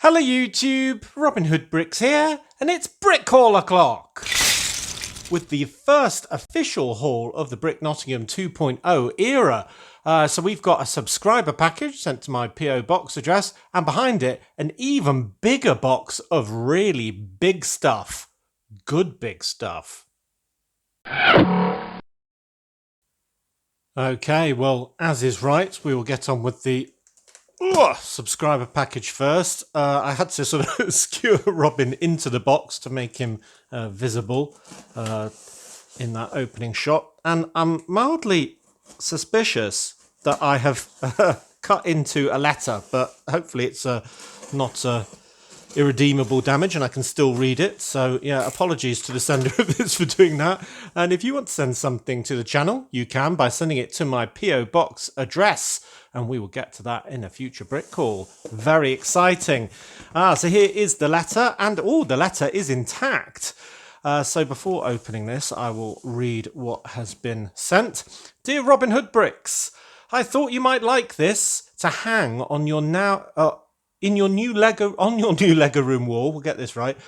Hello YouTube, Robin Hood Bricks here, and it's Brick Haul O'Clock! With the first official haul of the Brick Nottingham 2.0 era. So we've got a subscriber package sent to my PO box address, and behind it, an even bigger box of really big stuff. Good big stuff. Okay, well, as is right, we will get on with the subscriber package first. I had to sort of skewer Robin into the box to make him visible in that opening shot, and I'm mildly suspicious that I have cut into a letter, but hopefully it's not irredeemable damage and I can still read it. So yeah, apologies to the sender of this for doing that. And if you want to send something to the channel, you can by sending it to my PO box address, and we will get to that in a future Brick Haul. Very exciting. So here is the letter, and the letter is intact. So before opening this, I will read what has been sent. Dear Robin Hood Bricks, I thought you might like this to hang on your on your new Lego room wall. We'll get this right.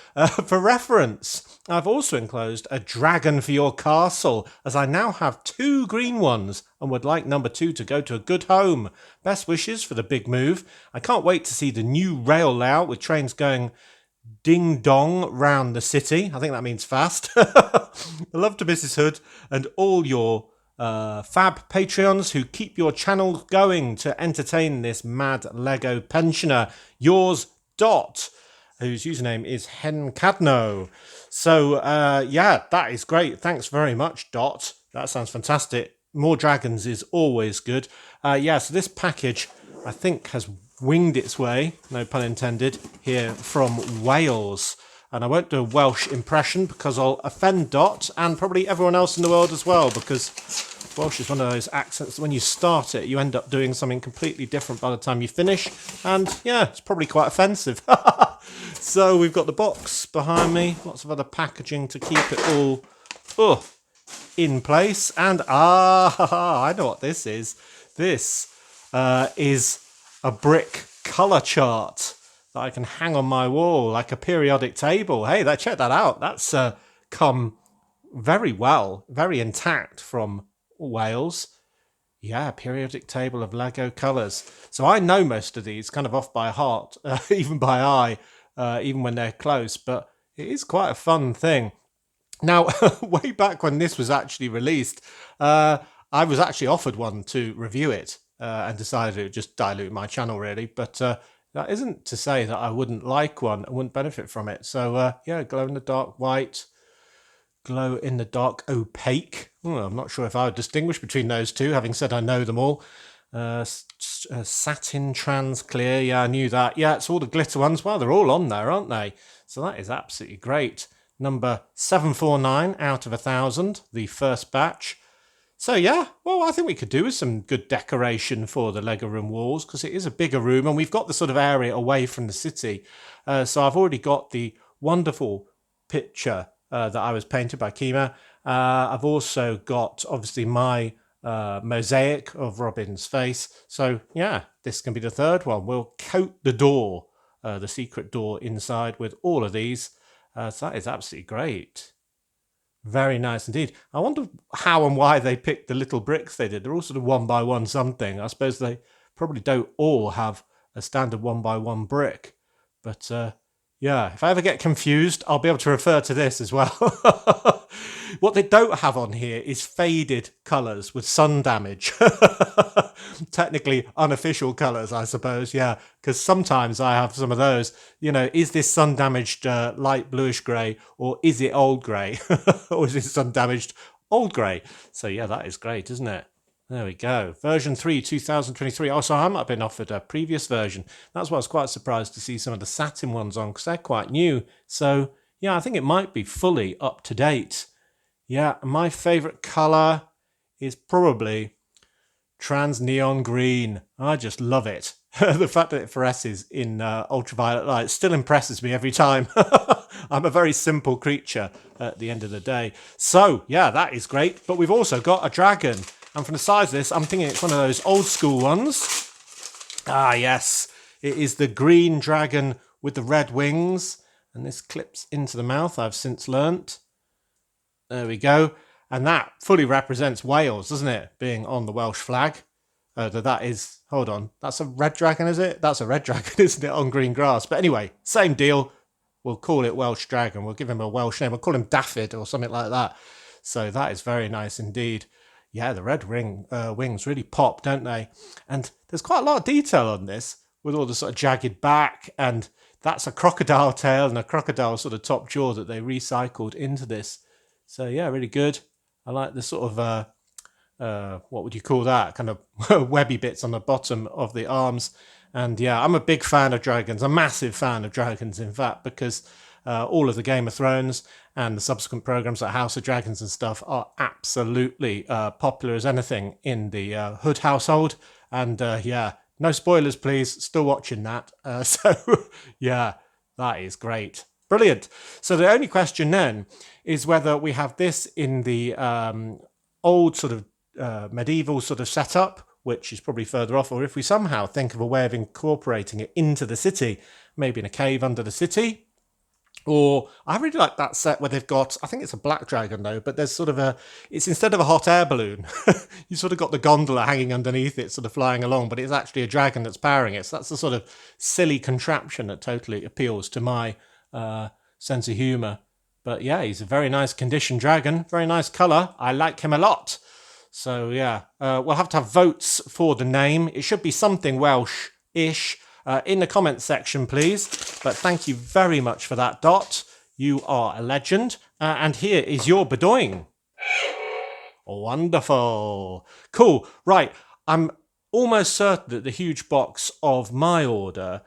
For reference, I've also enclosed a dragon for your castle, as I now have 2 green ones and would like number 2 to go to a good home. Best wishes for the big move. I can't wait to see the new rail layout with trains going ding dong round the city. I think that means fast. Love to Mrs. Hood and all your fab Patreons who keep your channel going to entertain this mad Lego pensioner. Yours, Dot, whose username is Hencadno. So yeah, that is great. Thanks very much, Dot. That sounds fantastic. More dragons is always good. Yeah, so this package, I think, has winged its way, no pun intended, here from Wales. And I won't do a Welsh impression because I'll offend Dot and probably everyone else in the world as well, because Welsh is one of those accents that when you start it, you end up doing something completely different by the time you finish. And yeah, it's probably quite offensive. So we've got the box behind me, lots of other packaging to keep it all in place. And I know what this is. This is a brick colour chart that I can hang on my wall like a periodic table. Hey, check that out. That's come very well, very intact from Wales. Yeah, periodic table of Lego colours. So I know most of these kind of off by heart, even by eye, even when they're close, but it is quite a fun thing. Now, way back when this was actually released, I was actually offered one to review it and decided it would just dilute my channel really, but that isn't to say that I wouldn't like one and wouldn't benefit from it. So yeah, glow in the dark white, glow in the dark opaque. I'm not sure if I would distinguish between those two, having said I know them all. Satin trans clear, yeah, I knew that. Yeah, it's all the glitter ones. Well, they're all on there, aren't they? So that is absolutely great. Number 749 out of 1,000, the first batch. So yeah, well, I think we could do with some good decoration for the Lego room walls, because it is a bigger room and we've got the sort of area away from the city. So I've already got the wonderful picture that I was painted by Kima. I've also got, obviously, my mosaic of Robin's face. So yeah, this can be the third one. We'll coat the door, the secret door inside with all of these. So that is absolutely great. Very nice indeed. I wonder how and why they picked the little bricks they did. They're all sort of 1 by 1 something. I suppose they probably don't all have a standard 1 by 1 brick. But yeah, if I ever get confused, I'll be able to refer to this as well. What they don't have on here is faded colours with sun damage. Technically unofficial colours, I suppose, yeah, because sometimes I have some of those. You know, is this sun damaged light bluish grey, or is it old grey? Or is it sun damaged old grey? So yeah, that is great, isn't it? There we go. Version 3, 2023. Oh, so I might have been offered a previous version. That's why I was quite surprised to see some of the satin ones on, because they're quite new. So yeah, I think it might be fully up to date. Yeah, my favourite colour is probably trans neon green. I just love it. The fact that it fluoresces in ultraviolet light still impresses me every time. I'm a very simple creature at the end of the day. So yeah, that is great. But we've also got a dragon. And from the size of this, I'm thinking it's one of those old school ones. Ah, yes. It is the green dragon with the red wings, and this clips into the mouth, I've since learnt. There we go. And that fully represents Wales, doesn't it? Being on the Welsh flag. That is, hold on, that's a red dragon, is it? That's a red dragon, isn't it, on green grass? But anyway, same deal. We'll call it Welsh dragon. We'll give him a Welsh name. We'll call him Daffyd or something like that. So that is very nice indeed. Yeah, the red wings really pop, don't they? And there's quite a lot of detail on this with all the sort of jagged back, and that's a crocodile tail and a crocodile sort of top jaw that they recycled into this. So yeah, really good. I like the sort of what would you call that? Kind of webby bits on the bottom of the arms. And yeah, I'm a big fan of dragons, a massive fan of dragons, in fact, because all of the Game of Thrones and the subsequent programs like House of Dragons and stuff are absolutely popular as anything in the Hood household. And yeah, no spoilers, please. Still watching that. So yeah, that is great. Brilliant. So the only question then is whether we have this in the old sort of medieval sort of setup, which is probably further off, or if we somehow think of a way of incorporating it into the city, maybe in a cave under the city. Or I really like that set where they've got, I think it's a black dragon though, but there's sort of it's instead of a hot air balloon, you sort of got the gondola hanging underneath it, sort of flying along, but it's actually a dragon that's powering it. So that's the sort of silly contraption that totally appeals to my sense of humour. But yeah, he's a very nice condition dragon, very nice colour. I like him a lot. So yeah, we'll have to have votes for the name. It should be something Welsh-ish. In the comments section, please. But thank you very much for that, Dot. You are a legend. And here is your Bedoing. Wonderful. Cool. Right. I'm almost certain that the huge box of my order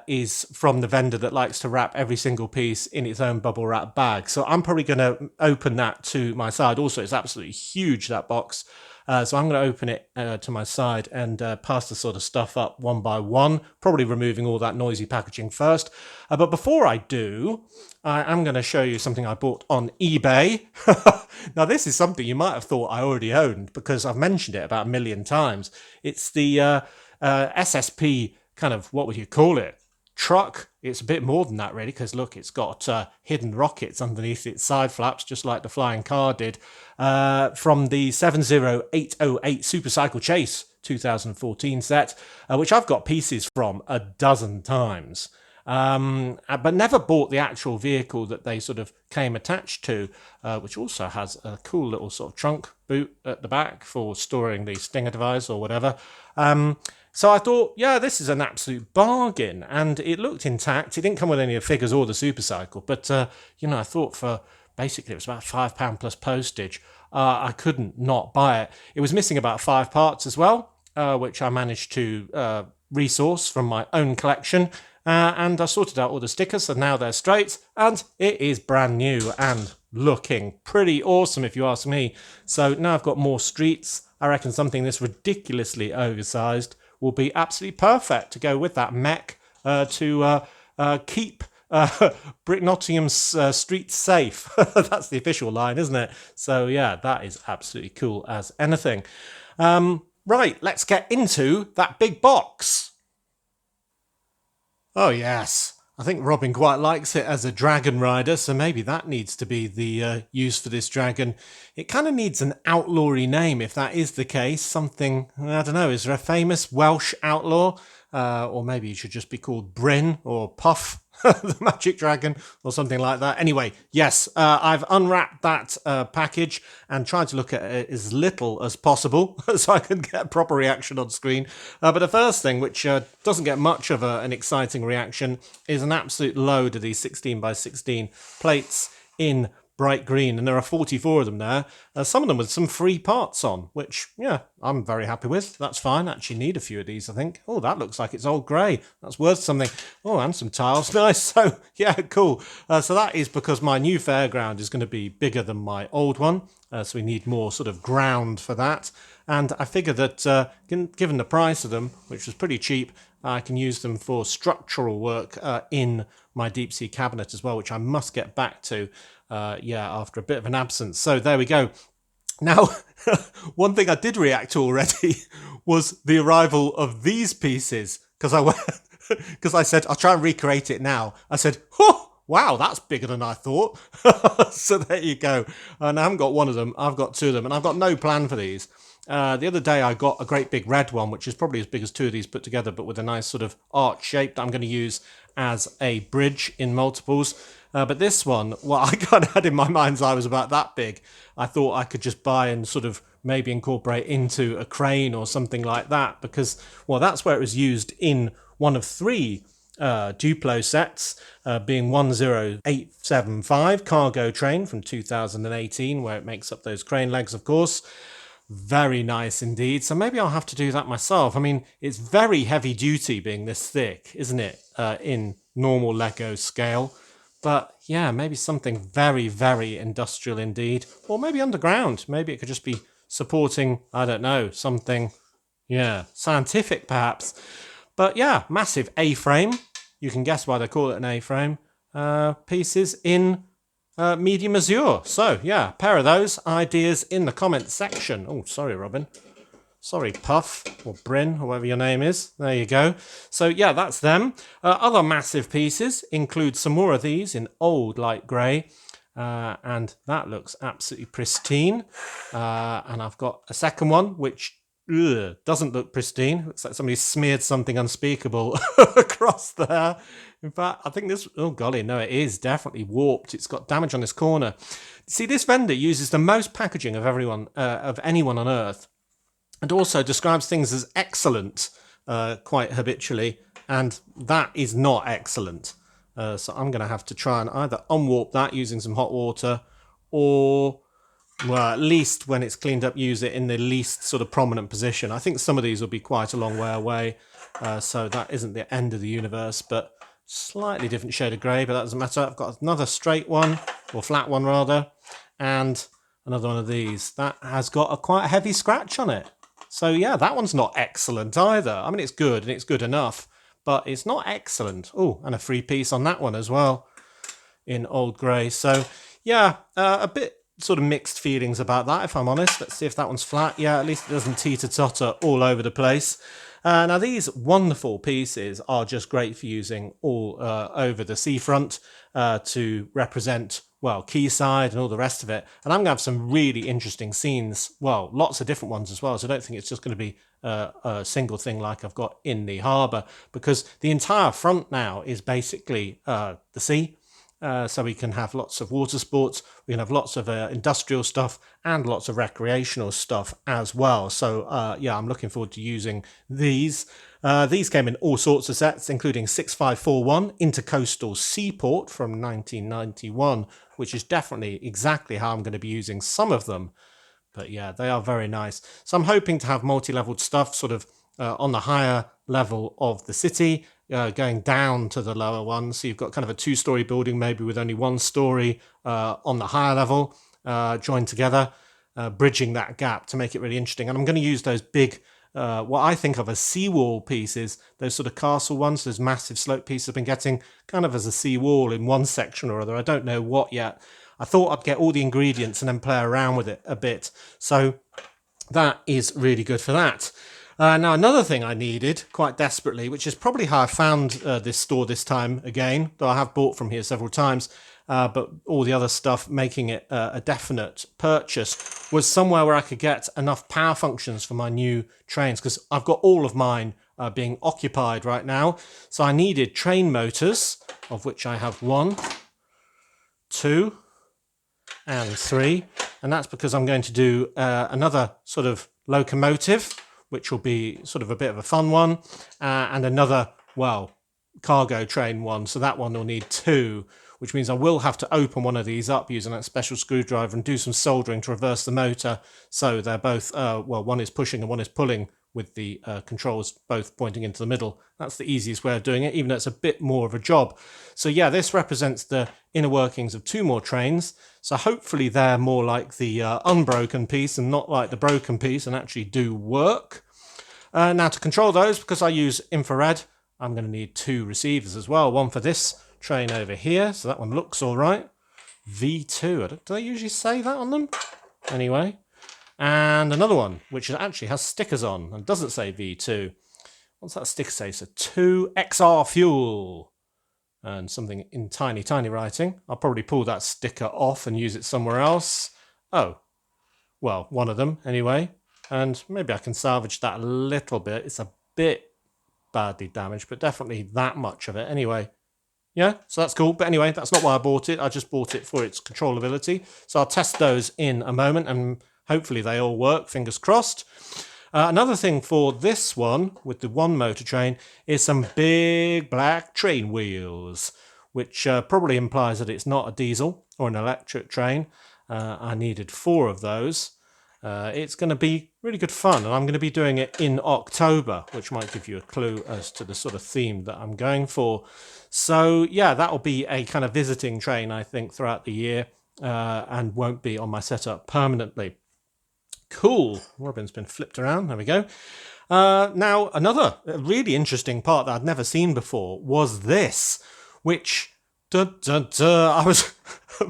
is from the vendor that likes to wrap every single piece in its own bubble wrap bag. So I'm probably going to open that to my side. Also, it's absolutely huge, that box. So I'm going to open it to my side and pass the sort of stuff up one by one, probably removing all that noisy packaging first. But before I do, I am going to show you something I bought on eBay. Now, this is something you might have thought I already owned because I've mentioned it about a million times. It's the SSP kind of, what would you call it? Truck. It's a bit more than that really, because look, it's got hidden rockets underneath its side flaps, just like the flying car did, from the 70808 Supercycle Chase 2014 set, which I've got pieces from a dozen times, but never bought the actual vehicle that they sort of came attached to, which also has a cool little sort of trunk boot at the back for storing the Stinger device or whatever. So I thought, yeah, this is an absolute bargain, and it looked intact. It didn't come with any of the figures or the Supercycle, but, you know, I thought for basically it was about £5 plus postage. I couldn't not buy it. It was missing about 5 parts as well, which I managed to resource from my own collection, and I sorted out all the stickers, so now they're straight, and it is brand new and looking pretty awesome if you ask me. So now I've got more streets. I reckon something this ridiculously oversized will be absolutely perfect to go with that mech to keep Nottingham's streets safe. That's the official line, isn't it? So yeah, that is absolutely cool as anything. Right, let's get into that big box. Oh yes, I think Robin quite likes it as a dragon rider, so maybe that needs to be the use for this dragon. It kind of needs an outlaw-y name if that is the case. Something, I don't know, is there a famous Welsh outlaw? Or maybe it should just be called Bryn or Puff, the magic dragon, or something like that. Anyway, yes, I've unwrapped that package and tried to look at it as little as possible so I can get a proper reaction on screen. But the first thing, which doesn't get much of an exciting reaction, is an absolute load of these 16 by 16 plates in bright green, and there are 44 of them there. Some of them with some free parts on, which, yeah, I'm very happy with. That's fine. Actually need a few of these, I think. Oh, that looks like it's old grey. That's worth something. Oh, and some tiles. Nice. So, yeah, cool. So that is because my new fairground is going to be bigger than my old one. So we need more sort of ground for that. And I figure that given the price of them, which was pretty cheap, I can use them for structural work in my deep sea cabinet as well, which I must get back to, after a bit of an absence. So there we go. Now, one thing I did react to already was the arrival of these pieces, because I went, because I said, I'll try and recreate it now. I said, oh, wow, that's bigger than I thought. So there you go. And I haven't got one of them. I've got two of them, and I've got no plan for these. The other day I got a great big red one, which is probably as big as two of these put together, but with a nice sort of arch shape that I'm going to use as a bridge in multiples. But this one, what I kind of had in my mind's eye was about that big. I thought I could just buy and sort of maybe incorporate into a crane or something like that, because, well, that's where it was used in one of three Duplo sets, being 10875 cargo train from 2018, where it makes up those crane legs, of course. Very nice indeed. So maybe I'll have to do that myself. I mean, it's very heavy duty being this thick, isn't it, in normal Lego scale. But yeah, maybe something very, very industrial indeed. Or maybe underground. Maybe it could just be supporting, I don't know, something, yeah, scientific perhaps. But yeah, massive A-frame. You can guess why they call it an A-frame. Pieces in medium azure. So yeah, a pair of those ideas in the comments section. Oh, sorry, Robin. Sorry, Puff, or Bryn, or whatever your name is. There you go. So yeah, that's them. Other massive pieces include some more of these in old light grey. And that looks absolutely pristine. And I've got a second one, which doesn't look pristine. Looks like somebody smeared something unspeakable across there. In fact, I think this, oh golly, no, it is definitely warped. It's got damage on this corner. See, this vendor uses the most packaging of anyone on Earth, and also describes things as excellent quite habitually, and that is not excellent. So I'm going to have to try and either unwarp that using some hot water, or, well, at least when it's cleaned up, use it in the least sort of prominent position. I think some of these will be quite a long way away, so that isn't the end of the universe, but slightly different shade of grey, but that doesn't matter. I've got another straight one, or flat one rather, and another one of these. That has got quite a heavy scratch on it. So yeah, that one's not excellent either. I mean, it's good and it's good enough, but it's not excellent. Oh, and a free piece on that one as well in old grey. So yeah, a bit sort of mixed feelings about that, if I'm honest. Let's see if that one's flat. Yeah, at least it doesn't teeter-totter all over the place. Now, these wonderful pieces are just great for using all over the seafront to represent, well, quayside and all the rest of it. And I'm going to have some really interesting scenes, well, lots of different ones as well. So I don't think it's just going to be a single thing like I've got in the harbour, because the entire front now is basically the sea. So we can have lots of water sports, we can have lots of industrial stuff and lots of recreational stuff as well. So yeah, I'm looking forward to using these. These came in all sorts of sets, including 6541 Intercoastal Seaport from 1991, which is definitely exactly how I'm going to be using some of them. But yeah, they are very nice. So I'm hoping to have multi-leveled stuff sort of on the higher level of the city, going down to the lower one. So you've got kind of a two-story building, maybe with only one story on the higher level, joined together, bridging that gap to make it really interesting. And I'm going to use those big, what I think of as seawall pieces, those sort of castle ones, those massive slope pieces I've been getting kind of as a seawall in one section or other. I don't know what yet. I thought I'd get all the ingredients and then play around with it a bit. So that is really good for that. Now, another thing I needed quite desperately, which is probably how I found this store this time again, though I have bought from here several times, but all the other stuff making it a definite purchase, was somewhere where I could get enough power functions for my new trains, because I've got all of mine being occupied right now. So I needed train motors, of which I have 1, 2, and 3. And that's because I'm going to do another sort of locomotive, which will be sort of a bit of a fun one, and another, well, cargo train one. So that one will need 2, which means I will have to open one of these up using that special screwdriver and do some soldering to reverse the motor. So they're both, well, one is pushing and one is pulling, with the controls both pointing into the middle. That's the easiest way of doing it, even though it's a bit more of a job. So yeah, this represents the inner workings of 2 more trains. So hopefully they're more like the unbroken piece and not like the broken piece, and actually do work. Now, to control those, because I use infrared, I'm going to need 2 receivers as well. One for this train over here, so that one looks all right. V2, do they usually say that on them? Anyway. And another one, which actually has stickers on and doesn't say V2. what's that sticker say? So 2XR fuel. And something in tiny, tiny writing. I'll probably pull that sticker off and use it somewhere else. Oh, well, one of them anyway. And maybe I can salvage that a little bit. It's a bit badly damaged, but definitely that much of it anyway. Yeah, so that's cool. But anyway, that's not why I bought it. I just bought it for its controllability. So I'll test those in a moment and hopefully they all work, fingers crossed. Another thing for this one, with the one motor train, is some big black train wheels, which probably implies that it's not a diesel or an electric train. I needed 4 of those. It's going to be really good fun, and I'm going to be doing it in October, which might give you a clue as to the sort of theme that I'm going for. So yeah, that'll be a kind of visiting train, I think, throughout the year, and won't be on my setup permanently. Cool. Robin's been flipped around. There we go. Now, another really interesting part that I'd never seen before was this, which I was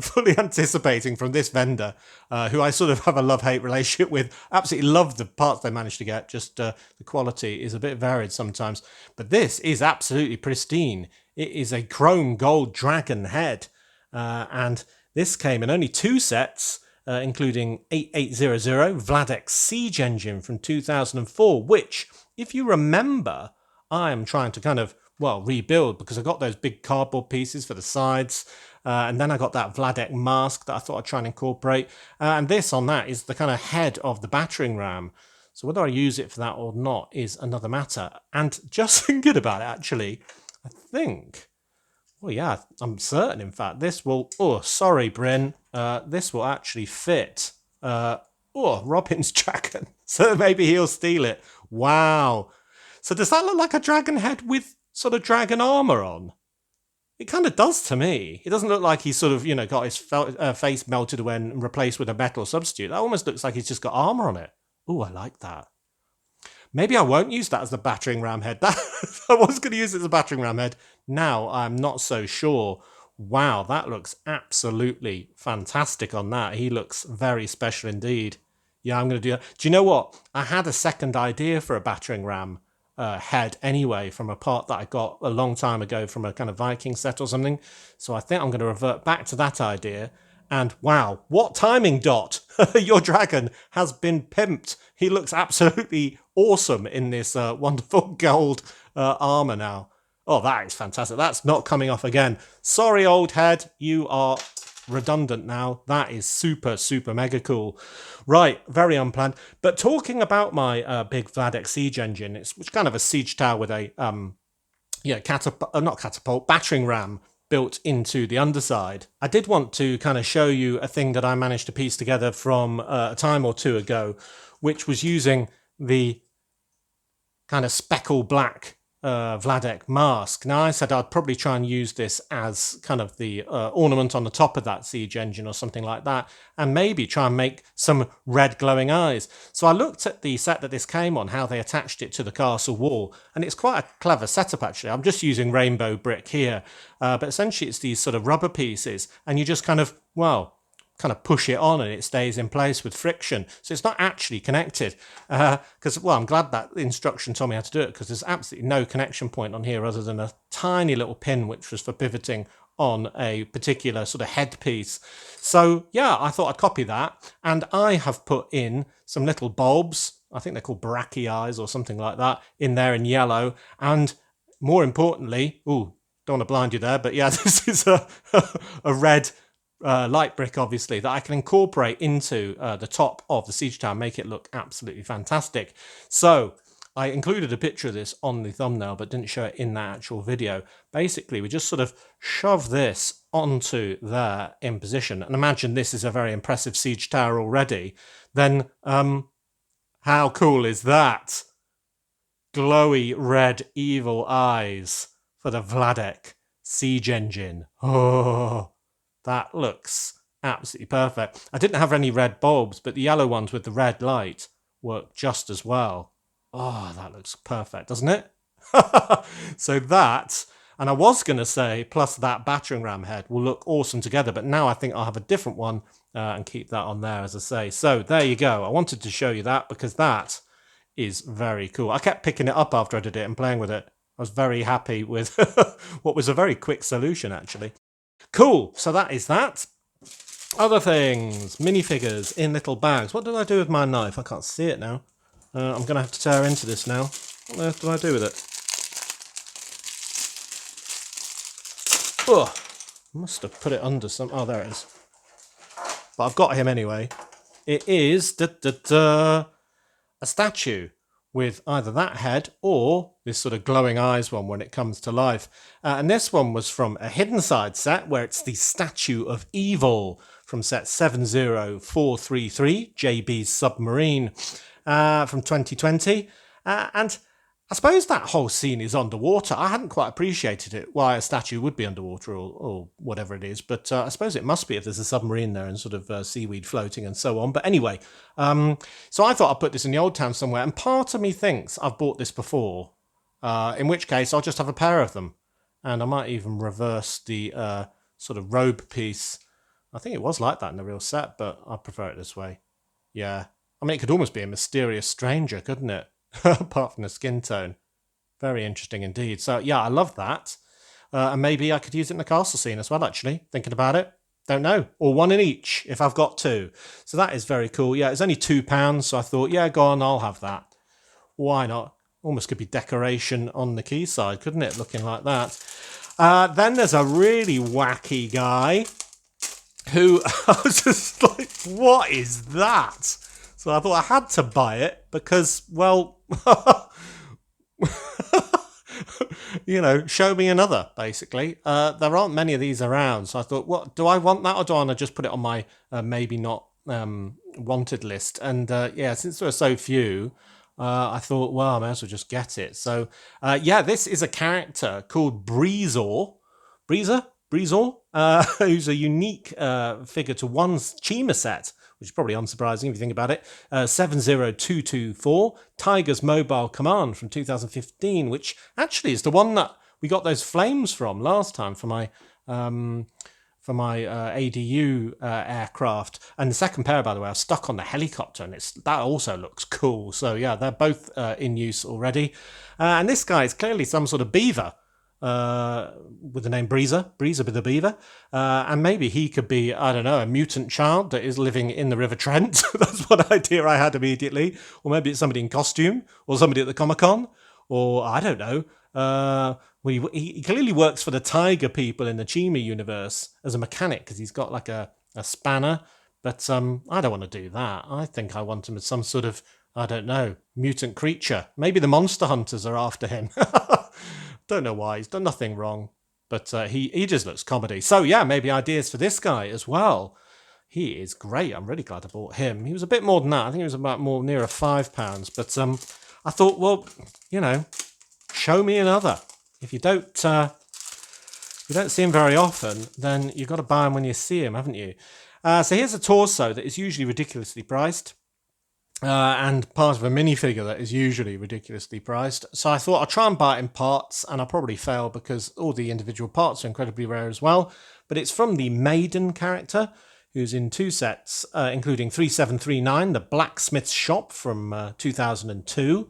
fully anticipating from this vendor, who I sort of have a love-hate relationship with. Absolutely love the parts they managed to get, just the quality is a bit varied sometimes. But this is absolutely pristine. It is a chrome gold dragon head, and this came in only 2 sets, including 8800 Vladek Siege Engine from 2004, which, if you remember, I am trying to kind of, well, rebuild, because I got those big cardboard pieces for the sides, and then I got that Vladek mask that I thought I'd try and incorporate, and this on that is the kind of head of the battering ram. So whether I use it for that or not is another matter. And just thinking about it, actually, I think, well, yeah, I'm certain, in fact, this will, oh, sorry, Bryn, this will actually fit, Robin's dragon, so maybe he'll steal it. Wow. So does that look like a dragon head with sort of dragon armour on? It kind of does to me. It doesn't look like he's sort of, got his face melted away and replaced with a metal substitute. That almost looks like he's just got armour on it. Oh, I like that. Maybe I won't use that as the battering ram head. I was going to use it as a battering ram head. Now I'm not so sure. Wow, that looks absolutely fantastic on that. He looks very special indeed. Yeah, I'm going to do that. Do you know what? I had a second idea for a battering ram head anyway, from a part that I got a long time ago from a kind of Viking set or something. So I think I'm going to revert back to that idea. And wow, what timing, Dot! Your dragon has been pimped. He looks absolutely awesome in this wonderful gold armour now. Oh, that is fantastic. That's not coming off again. Sorry, old head. You are redundant now. That is super, super mega cool. Right, very unplanned. But talking about my big Vladek Siege Engine, it's kind of a siege tower with a battering ram built into the underside. I did want to kind of show you a thing that I managed to piece together from a time or two ago, which was using the kind of speckle black Vladek mask. Now, I said I'd probably try and use this as kind of the ornament on the top of that siege engine or something like that, and maybe try and make some red glowing eyes. So I looked at the set that this came on, how they attached it to the castle wall, and it's quite a clever setup actually. I'm just using rainbow brick here, but essentially it's these sort of rubber pieces, and you just kind of push it on and it stays in place with friction. So it's not actually connected. Because, I'm glad that the instruction told me how to do it, because there's absolutely no connection point on here other than a tiny little pin which was for pivoting on a particular sort of headpiece. So yeah, I thought I'd copy that. And I have put in some little bulbs, I think they're called brachy eyes or something like that, in there in yellow. And more importantly, don't want to blind you there, but yeah, this is a red light brick, obviously, that I can incorporate into the top of the siege tower, make it look absolutely fantastic. So I included a picture of this on the thumbnail, but didn't show it in that actual video. Basically, we just sort of shove this onto there in position, and imagine this is a very impressive siege tower already. Then, how cool is that? Glowy red evil eyes for the Vladek siege engine. Oh, that looks absolutely perfect. I didn't have any red bulbs, but the yellow ones with the red light work just as well. Oh, that looks perfect, doesn't it? So that, and I was going to say, plus that battering ram head will look awesome together, but now I think I'll have a different one and keep that on there, as I say. So there you go. I wanted to show you that because that is very cool. I kept picking it up after I did it and playing with it. I was very happy with what was a very quick solution, actually. Cool, so that is that. Other things, minifigures in little bags. What did I do with my knife? I can't see it now. I'm going to have to tear into this now. What on earth did I do with it? Oh, must have put it under some... Oh, there it is. But I've got him anyway. It is a statue with either that head or this sort of glowing eyes one when it comes to life. And this one was from a Hidden Side set where it's the Statue of Evil from set 70433, JB's Submarine, from 2020. And I suppose that whole scene is underwater. I hadn't quite appreciated it, why a statue would be underwater or whatever it is. But I suppose it must be if there's a submarine there and sort of seaweed floating and so on. But anyway, so I thought I'd put this in the old town somewhere. And part of me thinks I've bought this before, in which case I'll just have a pair of them. And I might even reverse the sort of robe piece. I think it was like that in the real set, but I prefer it this way. Yeah. I mean, it could almost be a mysterious stranger, couldn't it? Apart from the skin tone. Very interesting indeed. So, yeah, I love that. And maybe I could use it in the castle scene as well, actually. Thinking about it. Don't know. Or one in each, if I've got two. So that is very cool. Yeah, it's only £2, so I thought, yeah, go on, I'll have that. Why not? Almost could be decoration on the quayside, couldn't it? Looking like that. Then there's a really wacky guy who I was just like, what is that? So I thought I had to buy it because, well, you know, show me another, basically. There aren't many of these around. So I thought, what, do I want that or do I want to just put it on my maybe not wanted list? And yeah, since there are so few, I thought, well, I may as well just get it. So yeah, this is a character called Breezor, who's a unique figure to one's Chima set, which is probably unsurprising if you think about it. 70224, Tiger's Mobile Command from 2015, which actually is the one that we got those flames from last time for my ADU aircraft. And the second pair, by the way, are stuck on the helicopter, and that also looks cool. So yeah, they're both in use already. And this guy is clearly some sort of beaver. With the name Breezer the beaver, and maybe he could be, I don't know, a mutant child that is living in the River Trent. That's one idea I had immediately. Or maybe it's somebody in costume, or somebody at the Comic-Con, or I don't know. Well, he clearly works for the Tiger people in the Chima universe as a mechanic because he's got like a spanner. But I don't want to do that. I think I want him as some sort of, I don't know, mutant creature. Maybe the monster hunters are after him. Don't know why. He's done nothing wrong. But he just looks comedy. So, yeah, maybe ideas for this guy as well. He is great. I'm really glad I bought him. He was a bit more than that. I think he was about more nearer £5. But I thought, well, you know, show me another. If you don't see him very often, then you've got to buy him when you see him, haven't you? So here's a torso that is usually ridiculously priced. And part of a minifigure that is usually ridiculously priced. So I thought I'll try and buy it in parts, and I'll probably fail because all the individual parts are incredibly rare as well. But it's from the Maiden character, who's in two sets, including 3739, the Blacksmith's Shop from 2002.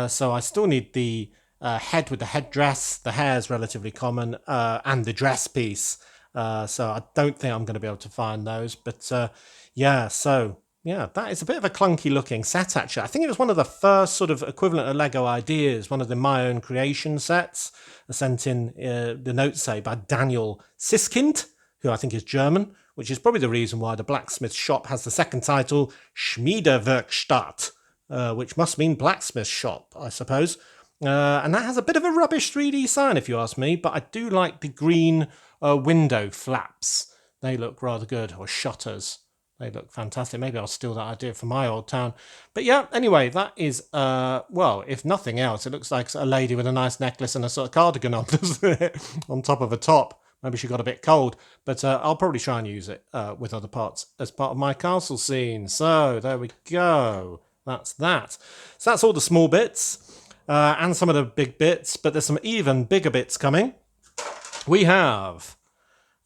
So I still need the head with the headdress. The hair is relatively common, and the dress piece. So I don't think I'm going to be able to find those. But yeah, so... yeah, that is a bit of a clunky looking set, actually. I think it was one of the first sort of equivalent of Lego ideas, one of the My Own Creation sets, sent in, the notes say, by Daniel Siskind, who I think is German, which is probably the reason why the blacksmith shop has the second title, Schmiedewerkstatt, which must mean blacksmith shop, I suppose. And that has a bit of a rubbish 3D sign, if you ask me, but I do like the green window flaps. They look rather good, or shutters. They look fantastic. Maybe I'll steal that idea from my old town. But yeah, anyway, that is, well, if nothing else, it looks like a lady with a nice necklace and a sort of cardigan on, doesn't it? On top of a top. Maybe she got a bit cold. But I'll probably try and use it with other parts as part of my castle scene. So there we go. That's that. So that's all the small bits and some of the big bits. But there's some even bigger bits coming. We have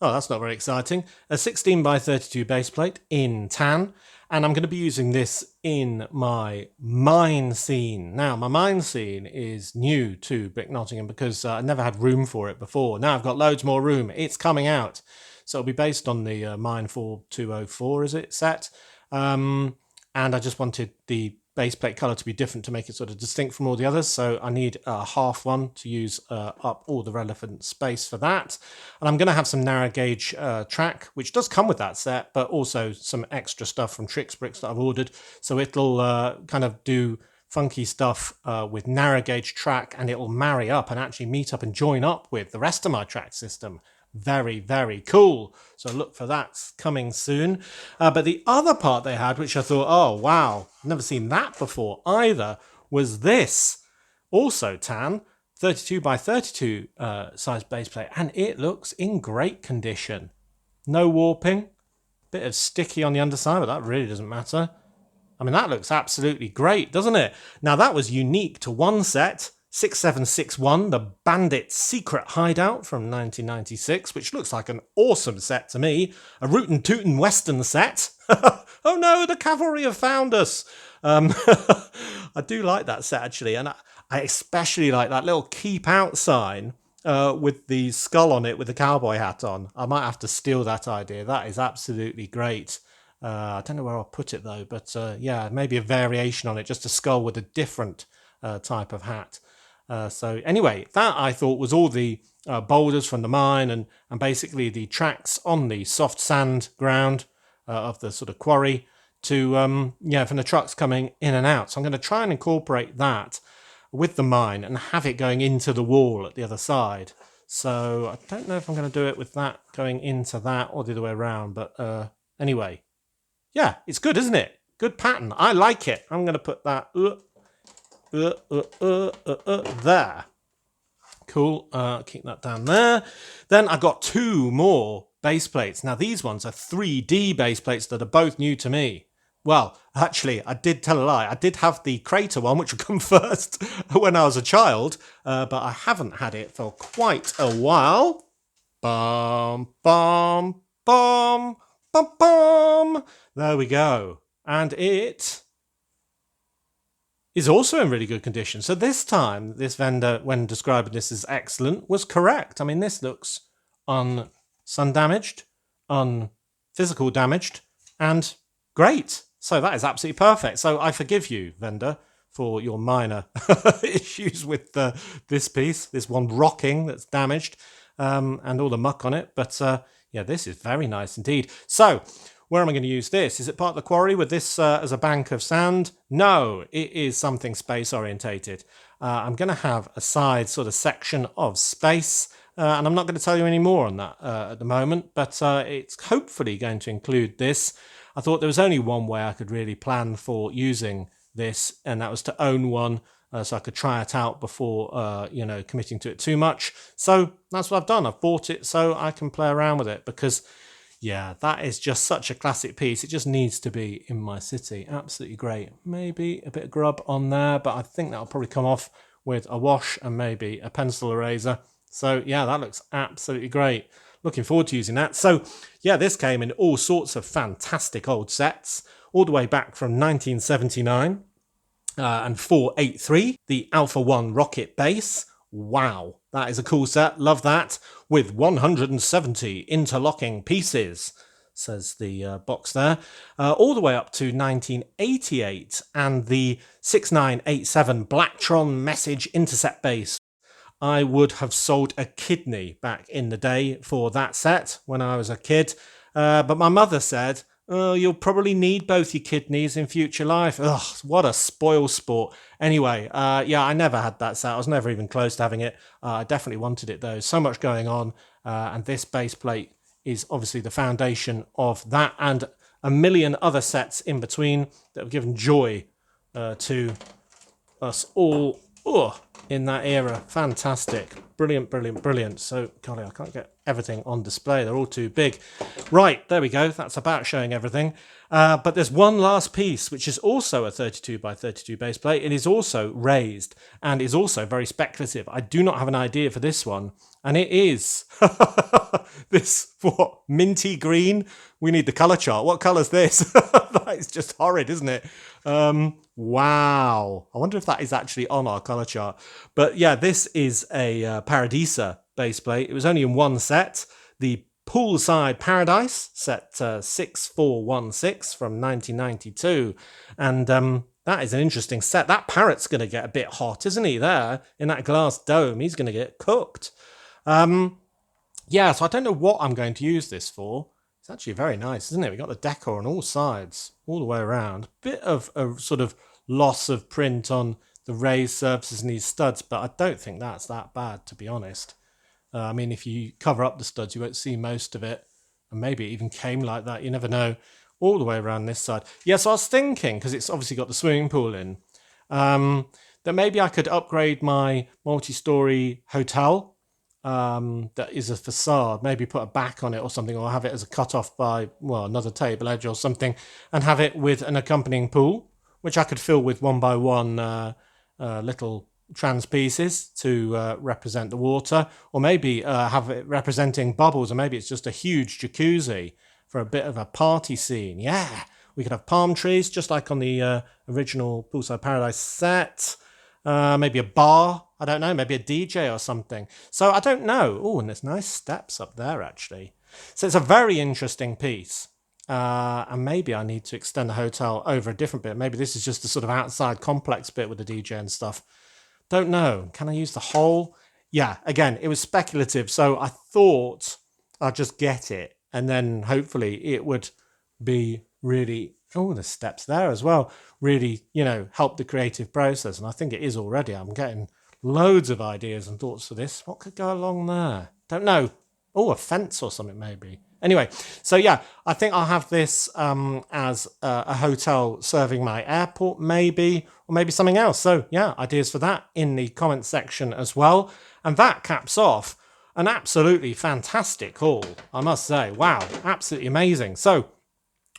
Oh, that's not very exciting. A 16 by 32 base plate in tan. And I'm going to be using this in my mine scene. Now, my mine scene is new to Brick Nottingham because I never had room for it before. Now I've got loads more room. It's coming out. So it'll be based on the Mine 4204, is it, set? And I just wanted the base plate color to be different to make it sort of distinct from all the others. So I need a half one to use up all the relevant space for that. And I'm going to have some narrow gauge track, which does come with that set, but also some extra stuff from Tricks Bricks that I've ordered. So it'll kind of do funky stuff with narrow gauge track, and it'll marry up and actually meet up and join up with the rest of my track system. Very, very cool. So look for that coming soon. But the other part they had, which I thought, oh, wow, never seen that before either, was this. Also tan, 32 by 32 size base plate. And it looks in great condition. No warping. Bit of sticky on the underside, but that really doesn't matter. I mean, that looks absolutely great, doesn't it? Now, that was unique to one set. 6761, the Bandit Secret Hideout from 1996, which looks like an awesome set to me. A Rootin' Tootin' Western set. Oh no, the cavalry have found us. I do like that set, actually, and I especially like that little keep out sign with the skull on it with the cowboy hat on. I might have to steal that idea. That is absolutely great. I don't know where I'll put it, though, but yeah, maybe a variation on it, just a skull with a different type of hat. So anyway, that I thought was all the boulders from the mine and basically the tracks on the soft sand ground of the sort of quarry to, yeah, from the trucks coming in and out. So I'm going to try and incorporate that with the mine and have it going into the wall at the other side. So I don't know if I'm going to do it with that going into that or the other way around. But anyway, yeah, it's good, isn't it? Good pattern. I like it. I'm going to put that... there. Cool. Keep that down there. Then I got two more base plates. Now these ones are 3D base plates that are both new to me. Well, actually, I did tell a lie. I did have the crater one, which would come first when I was a child, but I haven't had it for quite a while. Bum, bum, bum, bum, bum. There we go. And it is also in really good condition. So this time, this vendor, when describing this as excellent, was correct. I mean, this looks sun damaged, physical damaged, and great. So that is absolutely perfect. So I forgive you, vendor, for your minor issues with this piece, this one rocking that's damaged, and all the muck on it. But yeah, this is very nice indeed. So where am I going to use this? Is it part of the quarry with this as a bank of sand? No, it is something space orientated. I'm going to have a side sort of section of space, and I'm not going to tell you any more on that at the moment, but it's hopefully going to include this. I thought there was only one way I could really plan for using this, and that was to own one so I could try it out before, you know, committing to it too much. So that's what I've done. I've bought it so I can play around with it because... yeah, that is just such a classic piece. It just needs to be in my city. Absolutely great. Maybe a bit of grub on there, but I think that'll probably come off with a wash and maybe a pencil eraser. So yeah, that looks absolutely great. Looking forward to using that. So yeah, this came in all sorts of fantastic old sets, all the way back from 1979 and 483, the Alpha 1 rocket base. Wow, that is a cool set. Love that. With 170 interlocking pieces, says the box there. All the way up to 1988 and the 6987 Blacktron message intercept base. I would have sold a kidney back in the day for that set when I was a kid. But my mother said, oh, you'll probably need both your kidneys in future life. Ugh, what a spoil sport. Anyway, yeah, I never had that set. I was never even close to having it. I definitely wanted it, though. So much going on. And this base plate is obviously the foundation of that and a million other sets in between that have given joy to us all in that era. Fantastic. Brilliant, brilliant, brilliant. So, golly, I can't get everything on display. They're all too big. Right, there we go. That's about showing everything. But there's one last piece, which is also a 32 by 32 base plate. It is also raised and is also very speculative. I do not have an idea for this one. And it is this, what, minty green? We need the colour chart. What colour's this? That is just horrid, isn't it? Wow. I wonder if that is actually on our colour chart. But yeah, this is a Paradisa base plate. It was only in one set. The Poolside Paradise, set 6416 from 1992. And that is an interesting set. That parrot's going to get a bit hot, isn't he, there in that glass dome? He's going to get cooked. Yeah, so I don't know what I'm going to use this for. It's actually very nice, isn't it? We've got the decor on all sides, all the way around. Bit of a sort of loss of print on the raised surfaces and these studs, but I don't think that's that bad, to be honest. I mean, if you cover up the studs, you won't see most of it. And maybe it even came like that. You never know. All the way around this side. Yeah, so I was thinking, because it's obviously got the swimming pool in, that maybe I could upgrade my multi-story hotel that is a facade, maybe put a back on it or something, or have it as a cut-off by, well, another table edge or something, and have it with an accompanying pool, which I could fill with one by one little trans pieces to represent the water, or maybe have it representing bubbles, or maybe it's just a huge jacuzzi for a bit of a party scene. Yeah, we could have palm trees, just like on the original Poolside Paradise set. Maybe a bar, I don't know, maybe a DJ or something. So I don't know. Oh, and there's nice steps up there, actually. So it's a very interesting piece. And maybe I need to extend the hotel over a different bit. Maybe this is just the sort of outside complex bit with the DJ and stuff. Don't know. Can I use the whole? Yeah, again, it was speculative. So I thought I'd just get it. And then hopefully it would be really... Oh, the steps there as well. Really, help the creative process. And I think it is already. I'm getting loads of ideas and thoughts for this. What could go along there? Don't know. Oh, a fence or something maybe. Anyway, so yeah, I think I'll have this as a hotel serving my airport maybe, or maybe something else. So yeah, ideas for that in the comments section as well. And that caps off an absolutely fantastic haul, I must say. Wow, absolutely amazing. So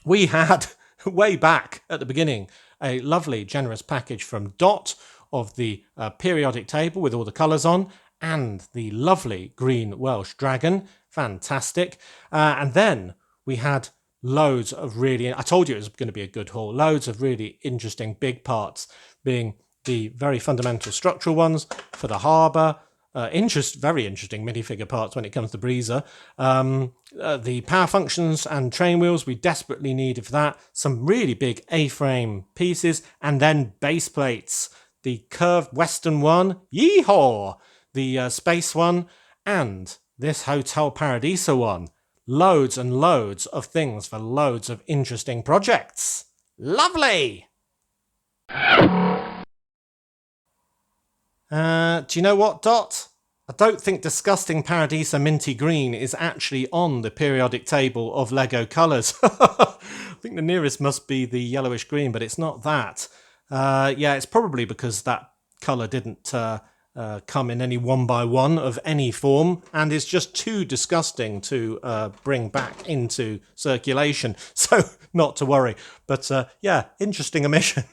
we had... way back at the beginning, a lovely, generous package from Dot of the periodic table with all the colours on, and the lovely green Welsh dragon. Fantastic. And then we had loads of really... I told you it was going to be a good haul. Loads of really interesting big parts, being the very fundamental structural ones for the harbour, very interesting minifigure parts when it comes to Breezer. The power functions and train wheels we desperately needed for that. Some really big A-frame pieces, and then base plates. The curved western one, yeehaw! The space one, and this Hotel Paradisa one. Loads and loads of things for loads of interesting projects. Lovely! Do you know what, Dot? I don't think Disgusting Paradisa Minty Green is actually on the periodic table of Lego colours. I think the nearest must be the yellowish green, but it's not that. Yeah, it's probably because that colour didn't come in any one by one of any form, and is just too disgusting to bring back into circulation. So not to worry. But yeah, interesting omission.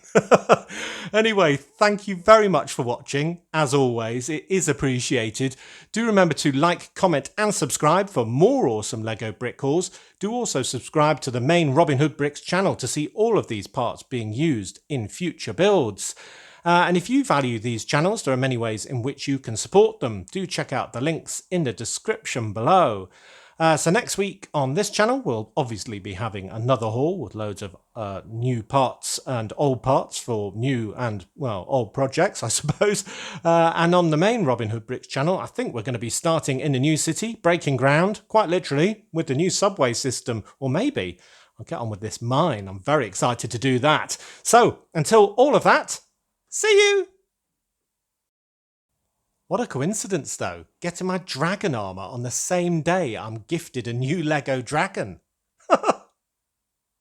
Anyway, thank you very much for watching. As always, it is appreciated. Do remember to like, comment and subscribe for more awesome Lego brick hauls. Do also subscribe to the main Robin Hood Bricks channel to see all of these parts being used in future builds. And if you value these channels, there are many ways in which you can support them. Do check out the links in the description below. So next week on this channel, we'll obviously be having another haul with loads of new parts and old parts for new and, well, old projects, I suppose. And on the main Robin Hood Bricks channel, I think we're going to be starting in the new city, breaking ground, quite literally, with the new subway system. Or maybe I'll get on with this mine. I'm very excited to do that. So until all of that, see you! What a coincidence, though, getting my dragon armour on the same day I'm gifted a new Lego dragon.